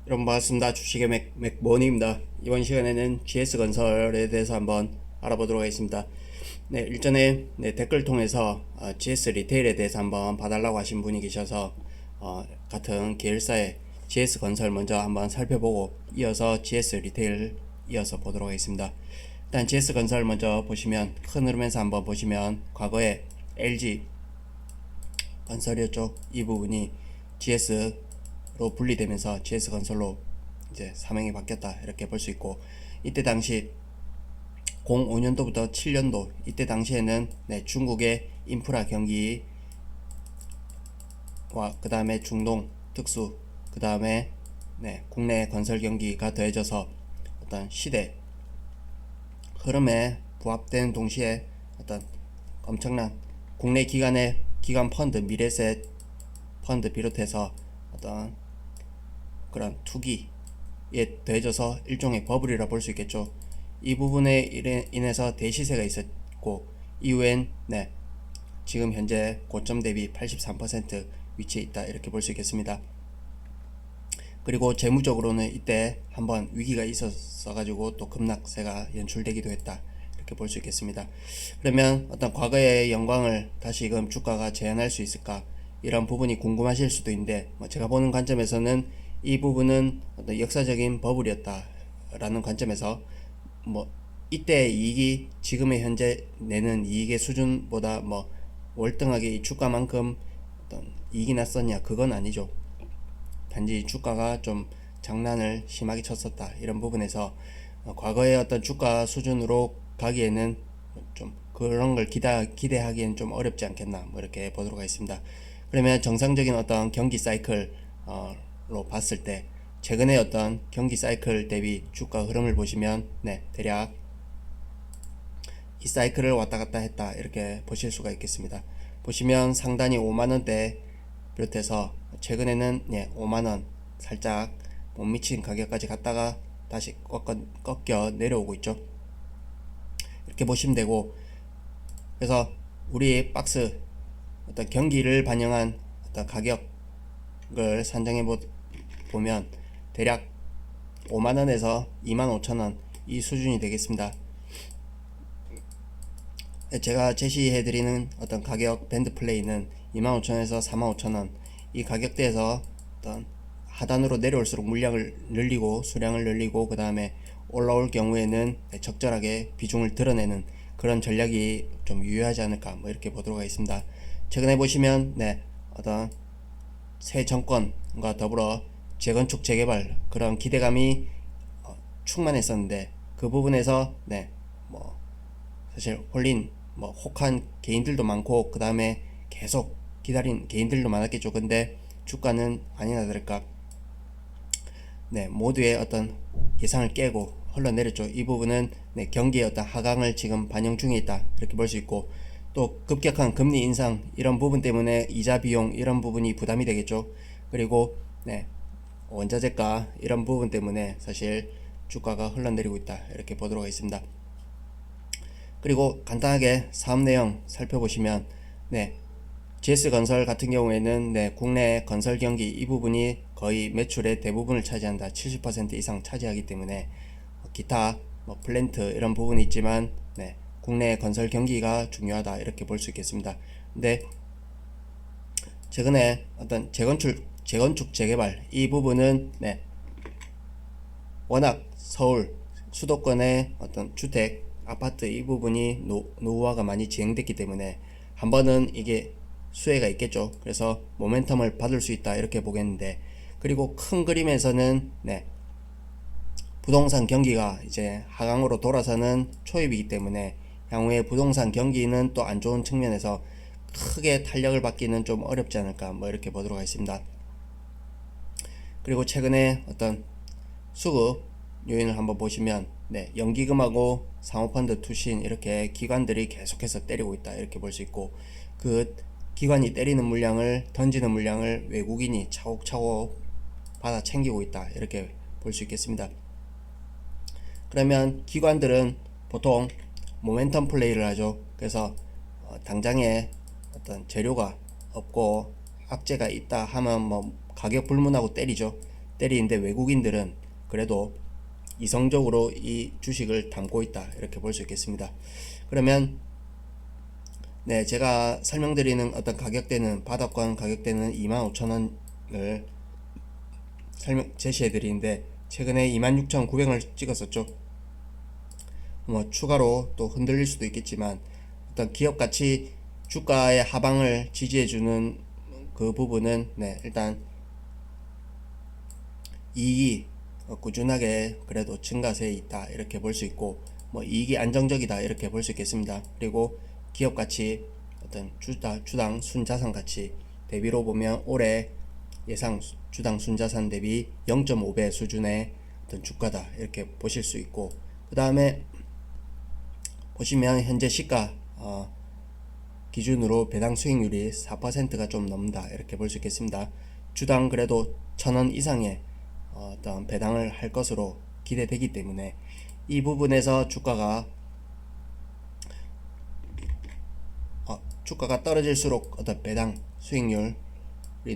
여러분 반갑습니다. 주식의 맥모니입니다. 이번 시간에는 GS건설에 대해서 한번 알아보도록 하겠습니다. 네, 일전에 댓글 통해서 GS 리테일에 대해서 한번 봐달라고 하신 분이 계셔서 같은 계열사의 GS건설 먼저 한번 살펴보고 이어서 GS 리테일 이어서 보도록 하겠습니다. 일단 GS건설 먼저 보시면 큰 흐름에서 한번 보시면 과거에 LG 건설이었죠. 이 부분이 GS로 분리되면서 GS건설로 이제 사명이 바뀌었다 이렇게 볼 수 있고, 이때 당시 05년도부터 7년도 이때 당시에는 중국의 인프라 경기와 그 다음에 중동 특수, 그 다음에 국내 건설 경기가 더해져서 어떤 시대 흐름에 부합되는 동시에 어떤 엄청난 국내 기관 펀드, 미래세 펀드 비롯해서 어떤 그런 투기에 더해져서 일종의 버블이라 볼 수 있겠죠. 이 부분에 인해서 대시세가 있었고, 이후엔 지금 현재 고점 대비 83% 위치에 있다 이렇게 볼 수 있겠습니다. 그리고 재무적으로는 이때 한번 위기가 있었어 가지고 또 급락세가 연출되기도 했다 이렇게 볼 수 있겠습니다. 그러면 어떤 과거의 영광을 다시금 주가가 재현할 수 있을까, 이런 부분이 궁금하실 수도 있는데, 제가 보는 관점에서는 이 부분은 어떤 역사적인 버블이었다라는 관점에서 이때 이익이 지금의 현재 내는 이익의 수준보다 월등하게 이 주가만큼 어떤 이익이 났었냐, 그건 아니죠. 단지 주가가 좀 장난을 심하게 쳤었다 이런 부분에서 과거의 어떤 주가 수준으로 가기에는 좀 그런 걸 기대하기엔 좀 어렵지 않겠나, 이렇게 보도록 하겠습니다. 그러면 정상적인 어떤 경기 사이클로 봤을 때 최근에 어떤 경기 사이클 대비 주가 흐름을 보시면 대략 이 사이클을 왔다 갔다 했다 이렇게 보실 수가 있겠습니다. 보시면 상단이 5만원대 비롯해서 최근에는 5만원 살짝 못 미친 가격까지 갔다가 다시 꺾여 내려오고 있죠. 이렇게 보시면 되고, 그래서 우리 박스 어떤 경기를 반영한 어떤 가격을 산정해 보면 대략 5만원에서 25,000원 이 수준이 되겠습니다. 제가 제시해드리는 어떤 가격 밴드 플레이는 25,000원에서 45,000원 이 가격대에서 어떤 하단으로 내려올수록 물량을 늘리고 수량을 늘리고 그 다음에 올라올 경우에는 적절하게 비중을 드러내는 그런 전략이 좀 유효하지 않을까, 이렇게 보도록 하겠습니다. 최근에 보시면 어떤 새 정권과 더불어 재건축 재개발 그런 기대감이 충만했었는데, 그 부분에서 사실 홀린 혹한 개인들도 많고 그 다음에 계속 기다린 개인들도 많았겠죠. 근데 주가는 아니나 다를까 모두의 어떤 예상을 깨고 흘러내렸죠. 이 부분은 경기의 어떤 하강을 지금 반영 중에 있다 이렇게 볼 수 있고, 또 급격한 금리 인상 이런 부분 때문에 이자 비용 이런 부분이 부담이 되겠죠. 그리고 원자재가 이런 부분 때문에 사실 주가가 흘러내리고 있다 이렇게 보도록 하겠습니다. 그리고 간단하게 사업 내용 살펴보시면 GS건설 같은 경우에는 국내 건설 경기 이 부분이 거의 매출의 대부분을 차지한다. 70% 이상 차지하기 때문에 기타 플랜트 이런 부분이 있지만 국내 건설 경기가 중요하다 이렇게 볼 수 있겠습니다. 근데 최근에 어떤 재건축 재개발 이 부분은 워낙 서울 수도권의 어떤 주택 아파트 이 부분이 노후화가 많이 진행됐기 때문에 한 번은 이게 수혜가 있겠죠. 그래서 모멘텀을 받을 수 있다 이렇게 보겠는데, 그리고 큰 그림에서는 부동산 경기가 이제 하강으로 돌아서는 초입이기 때문에 향후에 부동산 경기는 또 안 좋은 측면에서 크게 탄력을 받기는 좀 어렵지 않을까, 이렇게 보도록 하겠습니다. 그리고 최근에 어떤 수급 요인을 한번 보시면 연기금하고 사모펀드 투신 이렇게 기관들이 계속해서 때리고 있다 이렇게 볼 수 있고, 그 기관이 때리는 물량을 던지는 물량을 외국인이 차곡차곡 받아 챙기고 있다 이렇게 볼 수 있겠습니다. 그러면 기관들은 보통 모멘텀 플레이를 하죠. 그래서 당장에 어떤 재료가 없고 악재가 있다 하면 가격 불문하고 때리죠. 때리는데 외국인들은 그래도 이성적으로 이 주식을 담고 있다 이렇게 볼 수 있겠습니다. 그러면 네, 제가 설명드리는 어떤 가격대는 바닥권 가격대는 25,000원을 제시해 드리는데 최근에 26,900원을 찍었었죠. 뭐 추가로 또 흔들릴 수도 있겠지만 어떤 기업 가치 주가의 하방을 지지해주는 그 부분은 네, 일단 이익이 꾸준하게 그래도 증가세에 있다 이렇게 볼 수 있고 뭐 이익이 안정적이다 이렇게 볼 수 있겠습니다. 그리고 기업 가치 어떤 주당 순자산 가치 대비로 보면 올해 예상 주당 순자산 대비 0.5배 수준의 어떤 주가다 이렇게 보실 수 있고, 그 다음에 보시면 현재 시가 기준으로 배당 수익률이 4%가 좀 넘는다 이렇게 볼 수 있겠습니다. 주당 그래도 1,000원 이상의 어떤 배당을 할 것으로 기대되기 때문에 이 부분에서 주가가 떨어질수록 어떤 배당 수익률이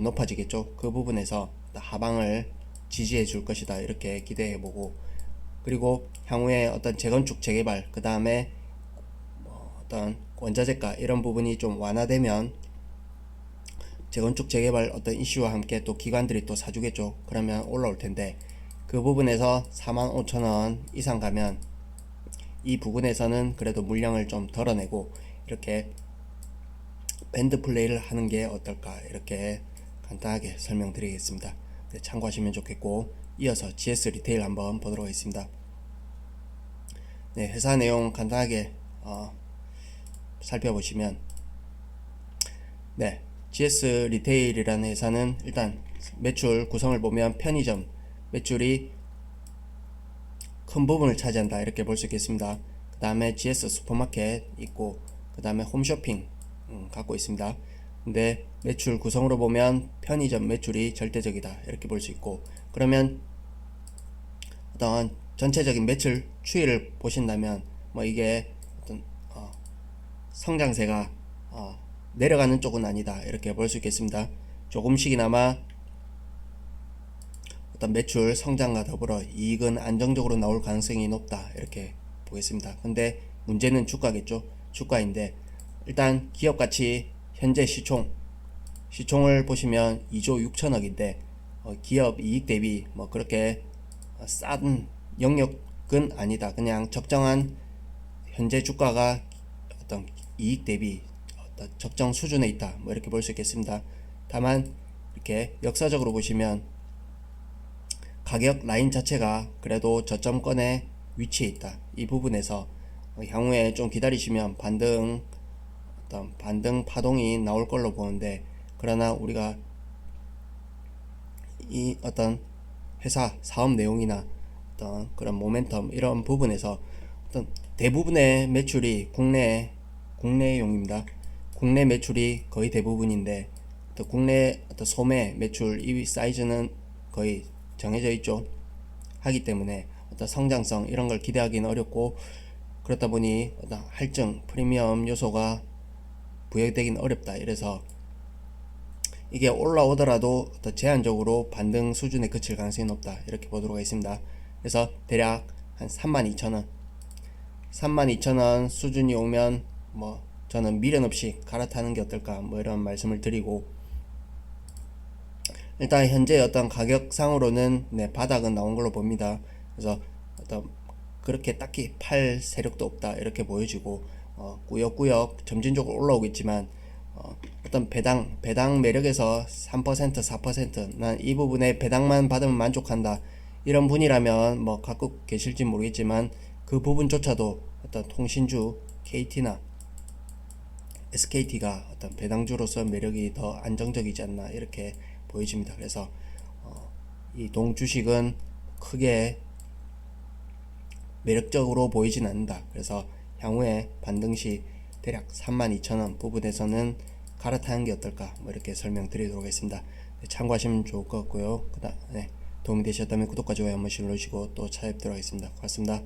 높아지겠죠. 그 부분에서 하방을 지지해 줄 것이다 이렇게 기대해 보고, 그리고 향후에 어떤 재건축 재개발 그 다음에 어떤 원자재가 이런 부분이 좀 완화되면 재건축 재개발 어떤 이슈와 함께 또 기관들이 또 사주겠죠. 그러면 올라올 텐데 그 부분에서 45,000원 이상 가면 이 부분에서는 그래도 물량을 좀 덜어내고 이렇게 밴드 플레이를 하는 게 어떨까 이렇게 간단하게 설명드리겠습니다. 네, 참고하시면 좋겠고, 이어서 GS 리테일 한번 보도록 하겠습니다. 네, 회사 내용 간단하게 살펴보시면 네, GS 리테일이라는 회사는 일단 매출 구성을 보면 편의점 매출이 큰 부분을 차지한다 이렇게 볼 수 있겠습니다. 그 다음에 GS 슈퍼마켓 있고 그 다음에 홈쇼핑 갖고 있습니다. 근데 매출 구성으로 보면 편의점 매출이 절대적이다 이렇게 볼 수 있고, 그러면 어떤 전체적인 매출 추이를 보신다면 뭐 이게 어떤 성장세가 내려가는 쪽은 아니다 이렇게 볼 수 있겠습니다. 조금씩이나마 어떤 매출 성장과 더불어 이익은 안정적으로 나올 가능성이 높다 이렇게 보겠습니다. 근데 문제는 주가겠죠. 주가인데 일단 기업가치 현재 시총을 보시면 2조 6천억인데 기업 이익 대비 뭐 그렇게 싼 영역은 아니다. 그냥 적정한 현재 주가가 어떤 이익 대비 어떤 적정 수준에 있다 뭐 이렇게 볼 수 있겠습니다. 다만 이렇게 역사적으로 보시면 가격 라인 자체가 그래도 저점권에 위치해 있다. 이 부분에서 향후에 좀 기다리시면 어떤 반등 파동이 나올 걸로 보는데, 그러나 우리가 이 어떤 회사 사업 내용이나 어떤 그런 모멘텀 이런 부분에서 어떤 대부분의 매출이 국내용입니다. 국내 매출이 거의 대부분인데 또 국내 어떤 소매 매출 이 사이즈는 거의 정해져 있죠. 하기 때문에 어떤 성장성 이런 걸 기대하기는 어렵고, 그렇다 보니 어떤 할증 프리미엄 요소가 부여되기는 어렵다. 이래서 이게 올라오더라도 어떤 제한적으로 반등 수준에 그칠 가능성이 높다 이렇게 보도록 하겠습니다. 그래서 대략 한 32,000원 32,000원 수준이 오면 뭐 저는 미련 없이 갈아타는 게 어떨까 뭐 이런 말씀을 드리고, 일단 현재 어떤 가격상으로는 네, 바닥은 나온 걸로 봅니다. 그래서 어떤 그렇게 딱히 팔 세력도 없다 이렇게 보여지고 꾸역꾸역 점진적으로 올라오겠지만 어떤 배당 매력에서 3% 4% 난 이 부분에 배당만 받으면 만족한다 이런 분이라면 뭐 갖고 계실지 모르겠지만 그 부분조차도 어떤 통신주 KT나 SKT가 어떤 배당주로서 매력이 더 안정적이지 않나 이렇게 보여집니다. 그래서 이 동주식은 크게 매력적으로 보이진 않는다. 그래서 향후에 반등시 대략 32,000원 부분에서는 갈아타는 게 어떨까 뭐 이렇게 설명드리도록 하겠습니다. 네, 참고하시면 좋을 것 같고요. 도움이 되셨다면 구독과 좋아요 한 번씩 눌러주시고 또 찾아뵙도록 하겠습니다. 고맙습니다.